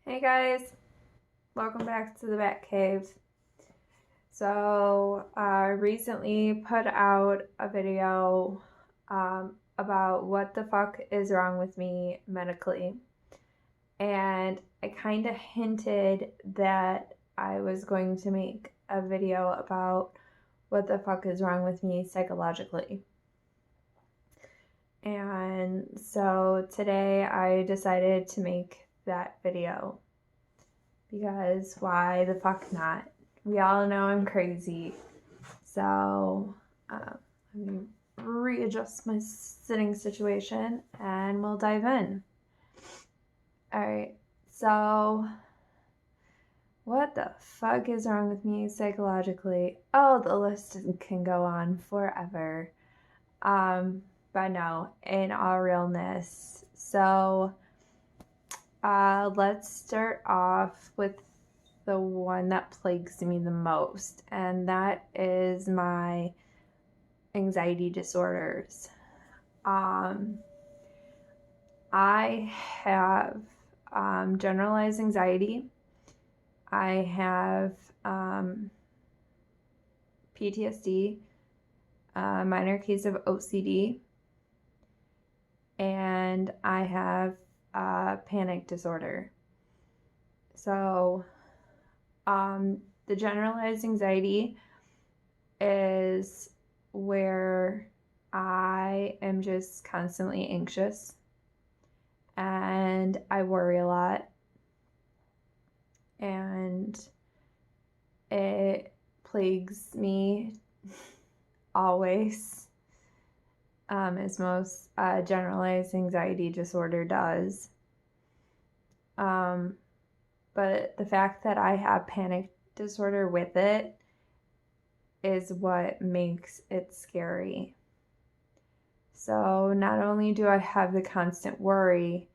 Hey guys, welcome back to the Bat Cave. So, I recently put out a video about what the fuck is wrong with me medically. And I kind of hinted that I was going to make a video about what the fuck is wrong with me psychologically. And so today I decided to make that video because why the fuck not? We all know I'm crazy. So let me readjust my sitting situation and we'll dive in. All right, so what the fuck is wrong with me psychologically? Oh, the list can go on forever. But no, in all realness. So let's start off with the one that plagues me the most, and that is my anxiety disorders. I have generalized anxiety. I have PTSD, a minor case of OCD, and I have panic disorder. So, the generalized anxiety is where I am just constantly anxious and I worry a lot, and it plagues me always, as most generalized anxiety disorder does. But the fact that I have panic disorder with it is what makes it scary. So not only do I have the constant worry,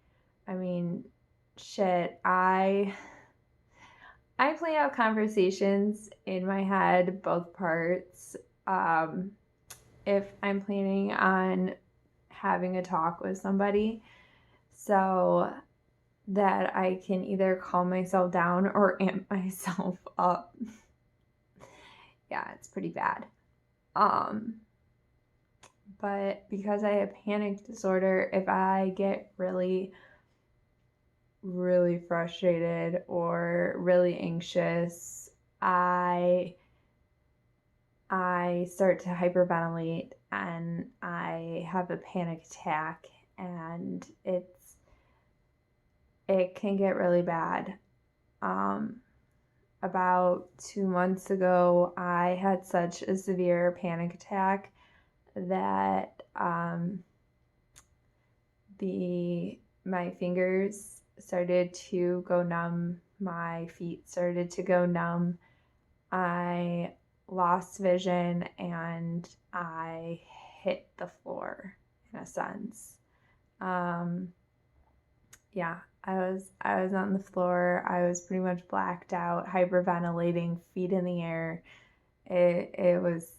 I mean, shit, I play out conversations in my head, both parts. If I'm planning on having a talk with somebody, so that I can either calm myself down or amp myself up. Yeah, it's pretty bad. But because I have panic disorder, if I get really, really frustrated or really anxious, I start to hyperventilate and I have a panic attack, and it can get really bad. About 2 months ago, I had such a severe panic attack that my fingers started to go numb, my feet started to go numb. I lost vision and I hit the floor in a sense. Yeah, I was on the floor. I was pretty much blacked out, hyperventilating, feet in the air. It was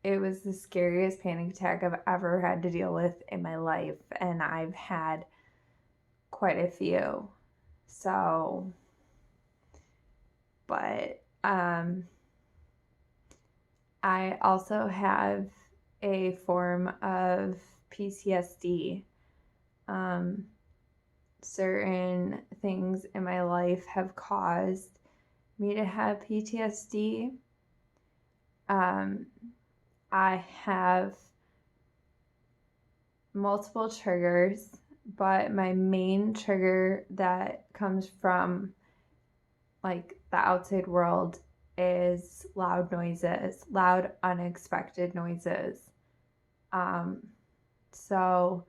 the scariest panic attack I've ever had to deal with in my life, and I've had quite a few. So, but I also have a form of PTSD. Certain things in my life have caused me to have PTSD. I have multiple triggers, but my main trigger that comes from like the outside world is loud noises, loud unexpected noises. So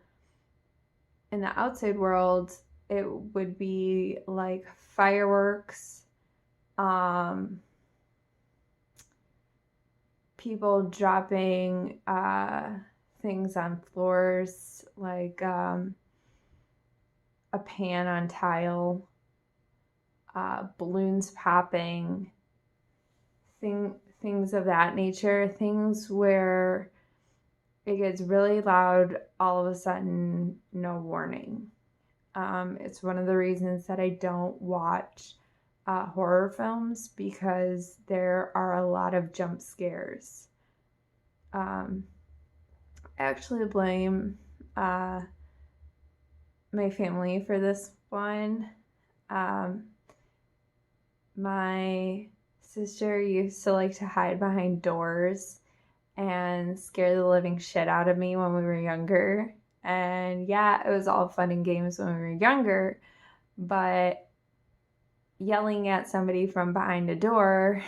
in the outside world, it would be like fireworks, people dropping things on floors, like a pan on tile, balloons popping, things of that nature, things where it gets really loud all of a sudden, no warning. It's one of the reasons that I don't watch horror films, because there are a lot of jump scares. I actually blame uh, my family for this one. Um, my sister used to like to hide behind doors and scare the living shit out of me when we were younger. And yeah, it was all fun and games when we were younger, but yelling at somebody from behind a door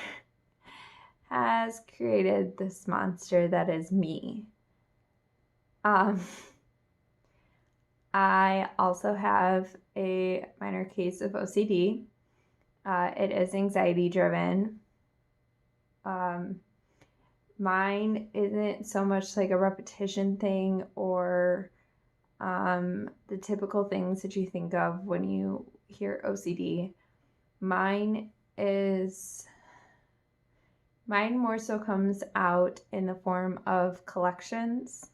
has created this monster that is me. Um, I also have a minor case of OCD. It is anxiety driven. Mine isn't so much like a repetition thing or the typical things that you think of when you hear OCD. Mine more so comes out in the form of collections.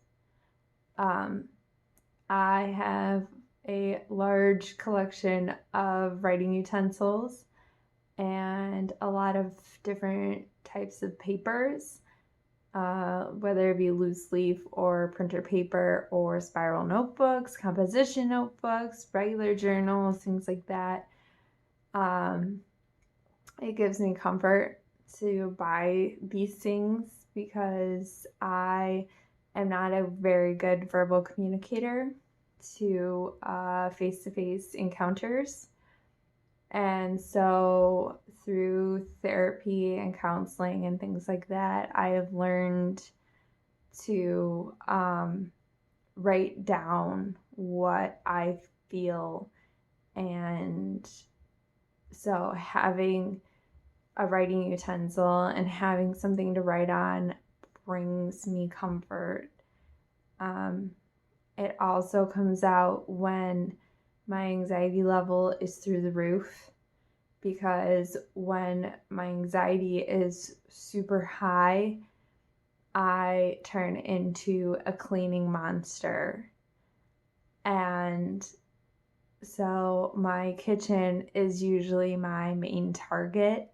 I have a large collection of writing utensils and a lot of different types of papers, whether it be loose leaf or printer paper or spiral notebooks, composition notebooks, regular journals, things like that. It gives me comfort to buy these things because I am not a very good verbal communicator to face-to-face encounters. And so through therapy and counseling and things like that, I have learned to write down what I feel. And so having a writing utensil and having something to write on brings me comfort. It also comes out when my anxiety level is through the roof, because when my anxiety is super high, I turn into a cleaning monster. And so my kitchen is usually my main target.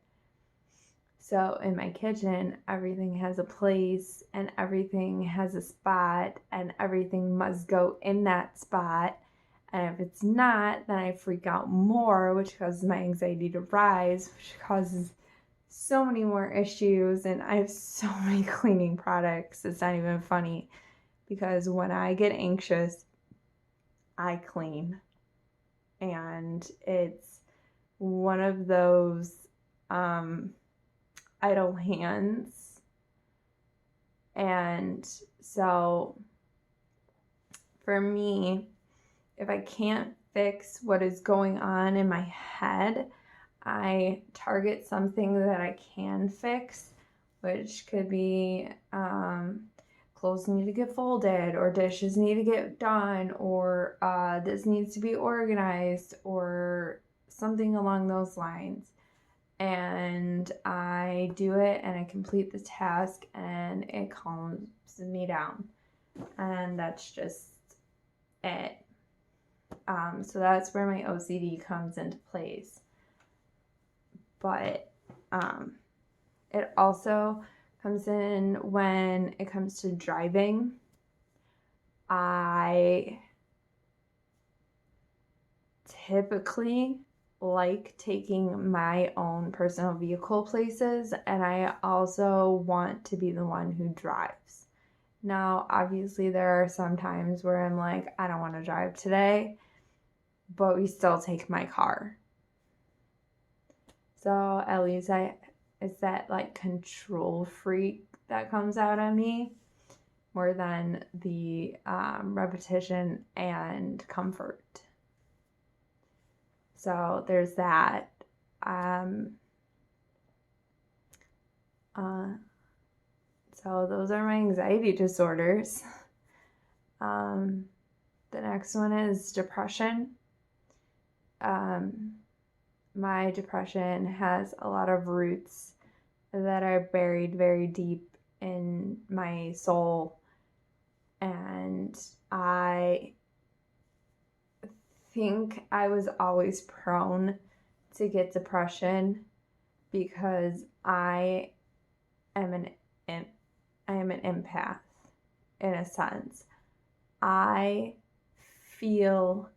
So in my kitchen, everything has a place and everything has a spot and everything must go in that spot. And if it's not, then I freak out more, which causes my anxiety to rise, which causes so many more issues. And I have so many cleaning products. It's not even funny, because when I get anxious, I clean. And it's one of those idle hands. And so for me, if I can't fix what is going on in my head, I target something that I can fix, which could be clothes need to get folded, or dishes need to get done, or this needs to be organized, or something along those lines. And I do it and I complete the task and it calms me down. And that's just it. So that's where my OCD comes into place. But it also comes in when it comes to driving. I typically like taking my own personal vehicle places, and I also want to be the one who drives. Now, obviously, there are some times where I'm like, I don't want to drive today, but we still take my car. So at least it's that like control freak that comes out of me more than the repetition and comfort. So there's that. So those are my anxiety disorders. The next one is depression. My depression has a lot of roots that are buried very deep in my soul. And I think I was always prone to get depression because I am an empath in a sense. I feel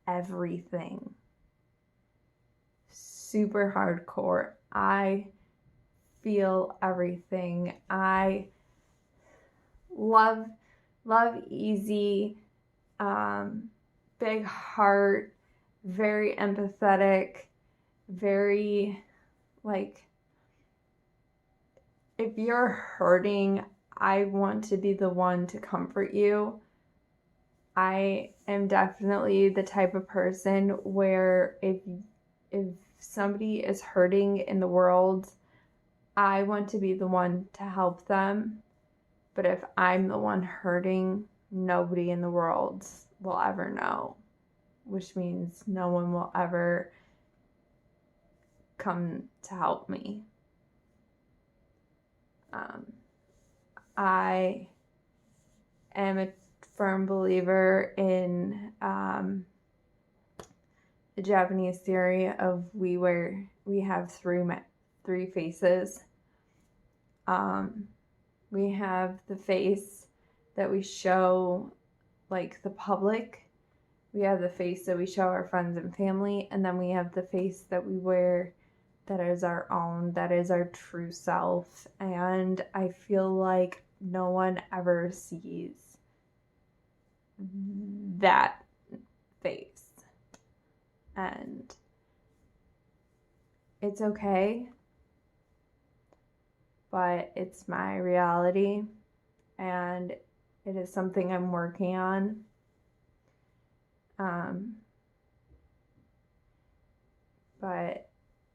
everything super hardcore. I feel everything. I love easy, big heart, very empathetic, very like, if you're hurting, I want to be the one to comfort you. I am definitely the type of person where if somebody is hurting in the world, I want to be the one to help them. But if I'm the one hurting, nobody in the world will ever know, which means no one will ever come to help me. I am a firm believer in the Japanese theory of we have three faces. We have the face that we show like the public. We have the face that we show our friends and family, and then we have the face that we wear that is our own, that is our true self. And I feel like no one ever sees that face. And it's okay, but it's my reality, and it is something I'm working on. But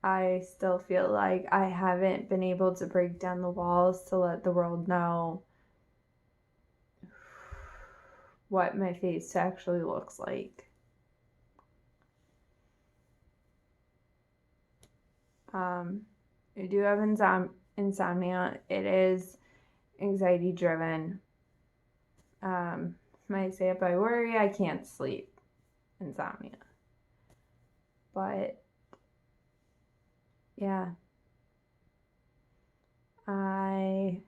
I still feel like I haven't been able to break down the walls to let the world know what my face actually looks like. I do have insomnia. It is anxiety driven. Might say if I worry, I can't sleep. Insomnia. But yeah, I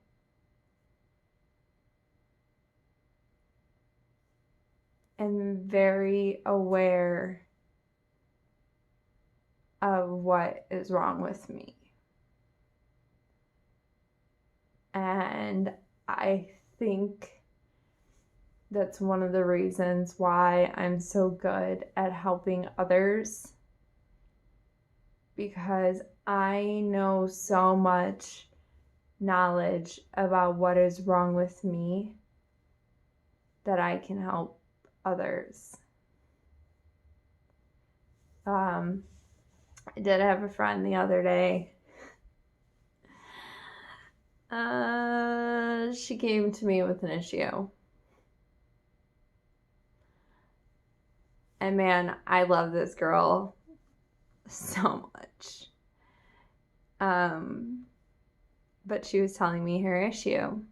am very aware of what is wrong with me. And I think that's one of the reasons why I'm so good at helping others, because I know so much knowledge about what is wrong with me that I can help others. I did have a friend the other day. She came to me with an issue. And man, I love this girl so much. But she was telling me her issue.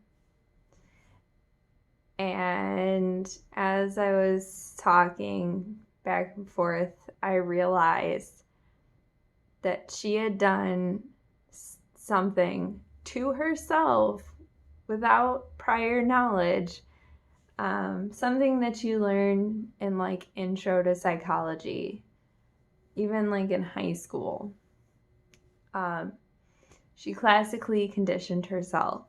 And as I was talking back and forth, I realized that she had done something to herself without prior knowledge. Something that you learn in like intro to psychology, even like in high school. She classically conditioned herself.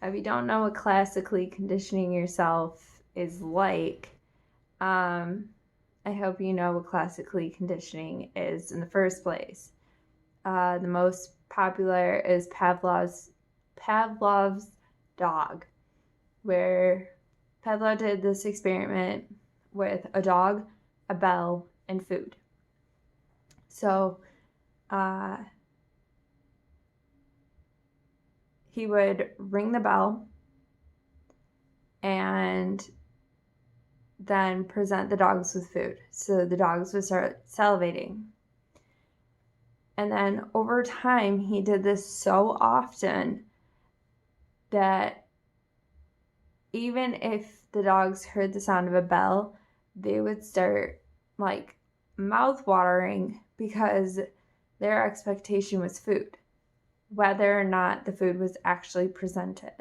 If you don't know what classically conditioning yourself is like, I hope you know what classically conditioning is in the first place. The most popular is Pavlov's dog, where Pavlov did this experiment with a dog, a bell, and food. So he would ring the bell and then present the dogs with food. So the dogs would start salivating. And then over time, he did this so often that even if the dogs heard the sound of a bell, they would start like mouth watering because their expectation was food, whether or not the food was actually presented.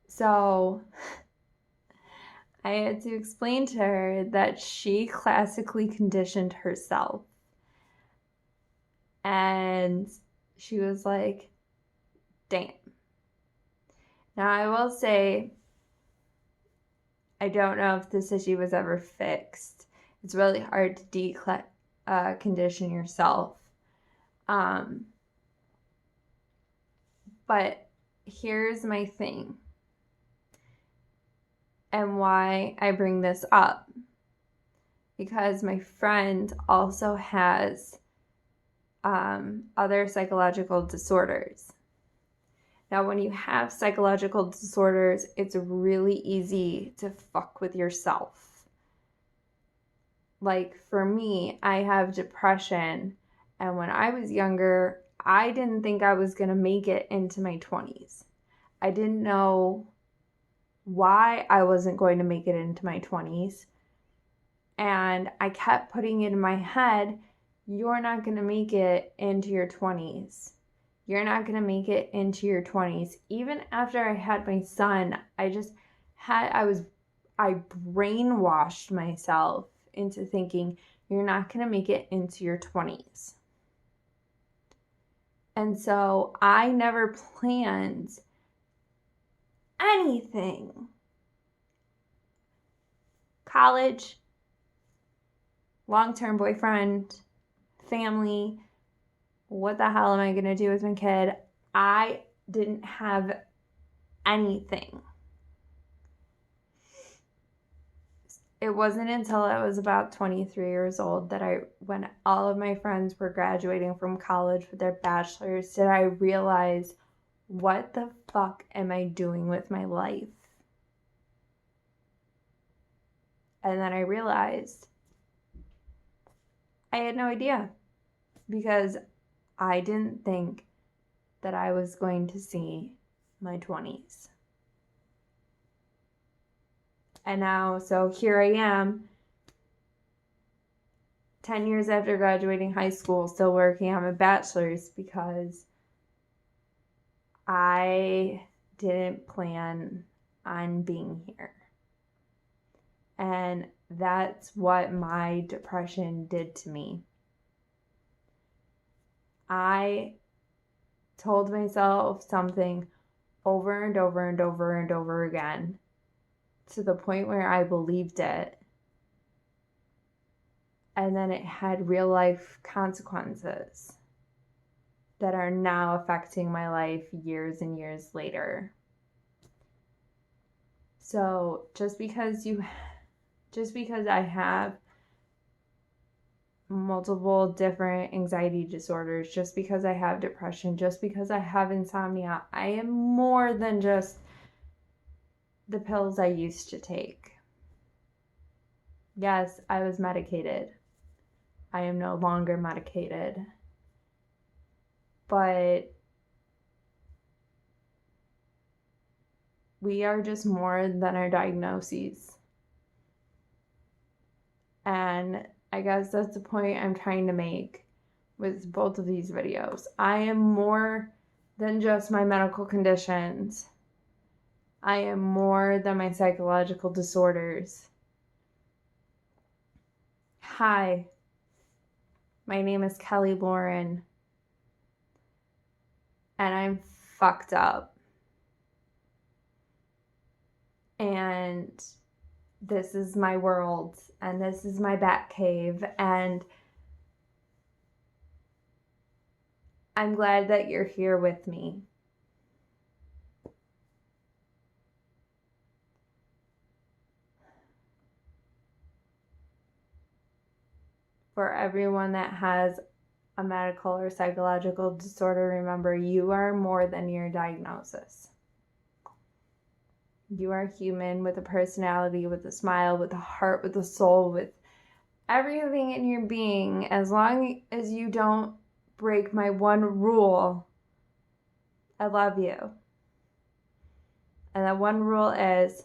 So I had to explain to her that she classically conditioned herself. And she was like, damn. Now, I will say, I don't know if this issue was ever fixed. It's really hard to condition yourself. But here's my thing, and why I bring this up. Because my friend also has other psychological disorders. Now, when you have psychological disorders, it's really easy to fuck with yourself. Like for me, I have depression, and when I was younger, I didn't think I was going to make it into my 20s. I didn't know why I wasn't going to make it into my 20s. And I kept putting it in my head, you're not going to make it into your 20s. You're not going to make it into your 20s. Even after I had my son, I brainwashed myself into thinking, you're not going to make it into your 20s. And so I never planned anything. College, long-term boyfriend, family, what the hell am I going to do with my kid? I didn't have anything. It wasn't until I was about 23 years old when all of my friends were graduating from college with their bachelors, did I realize, what the fuck am I doing with my life? And then I realized I had no idea, because I didn't think that I was going to see my 20s. And now, so here I am, 10 years after graduating high school, still working on my bachelor's, because I didn't plan on being here. And that's what my depression did to me. I told myself something over and over and over and over again, to the point where I believed it. And then it had real life consequences that are now affecting my life years and years later. So just because I have multiple different anxiety disorders, just because I have depression, just because I have insomnia, I am more than just the pills I used to take. Yes, I was medicated. I am no longer medicated. But we are just more than our diagnoses. And I guess that's the point I'm trying to make with both of these videos. I am more than just my medical conditions. I am more than my psychological disorders. Hi, my name is Kelly Lauren, and I'm fucked up. And this is my world, and this is my bat cave, and I'm glad that you're here with me. For everyone that has a medical or psychological disorder, remember, you are more than your diagnosis. You are human with a personality, with a smile, with a heart, with a soul, with everything in your being. As long as you don't break my one rule, I love you. And that one rule is,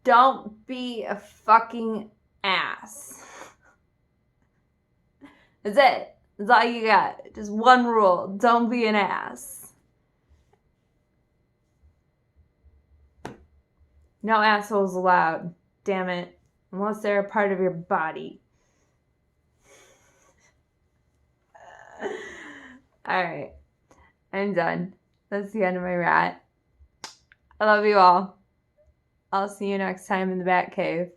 Don't be a fucking ass. That's it. That's all you got. Just one rule. Don't be an ass. No assholes allowed. Damn it. Unless they're a part of your body. Alright. I'm done. That's the end of my rant. I love you all. I'll see you next time in the Batcave.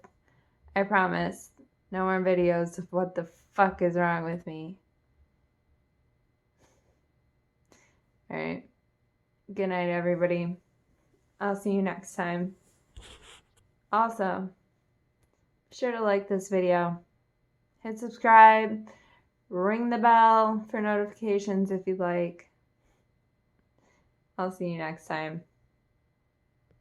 I promise. No more videos of what the fuck is wrong with me. Alright. Good night, everybody. I'll see you next time. Also, be sure to like this video. Hit subscribe. Ring the bell for notifications if you'd like. I'll see you next time.